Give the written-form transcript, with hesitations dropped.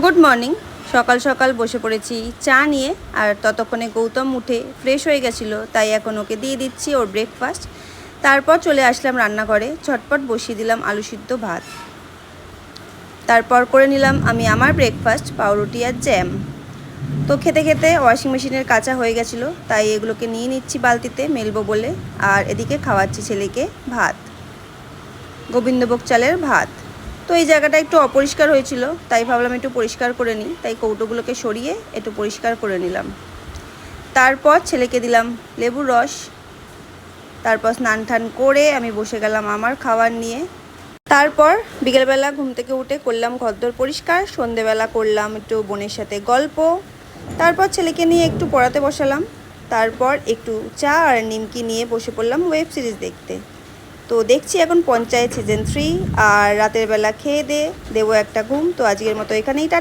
Good morning. সকাল সকাল বসে পড়েছি চা নিয়ে, আর ততক্ষণে গৌতম উঠে ফ্রেশ হয়ে গেছিলো, তাই এখন ওকে দিয়ে দিচ্ছি ওর ব্রেকফাস্ট। তারপর চলে আসলাম রান্নাঘরে, ঝটপট বসিয়ে দিলাম আলু সিদ্ধ ভাত। তারপর করে নিলাম আমি আমার ব্রেকফাস্ট, পাউরুটি আর জ্যাম। তো খেতে খেতে ওয়াশিং মেশিনের কাঁচা হয়ে গেছিলো, তাই এগুলোকে নিয়ে নিচ্ছি বালতিতে মেলবো বলে। আর এদিকে খাওয়াচ্ছি ছেলেকে ভাত, গোবিন্দভোগ চালের ভাত। তো এই জায়গাটা একটু অপরিষ্কার হয়েছিল, তাই ভাবলাম একটু পরিষ্কার করে নিই, তাই কৌটোগুলোকে সরিয়ে একটু পরিষ্কার করে নিলাম। তারপর ছেলেকে দিলাম লেবুর রস। তারপর স্নান টান করে আমি বসে গেলাম আমার খাবার নিয়ে। তারপর বিকেলবেলা ঘুম থেকে উঠে করলাম ঘরদোর পরিষ্কার, সন্ধেবেলা করলাম একটু বোনের সাথে গল্প। তারপর ছেলেকে নিয়ে একটু পড়াতে বসালাম। তারপর একটু চা আর নিমকি নিয়ে বসে পড়লাম ওয়েব সিরিজ দেখতে। তো দেখছি এখন পঞ্চায়েত সিজন 3, আর রাতের বেলা খেয়ে দেবো একটা ঘুম। তো আজকের মতো এখানেই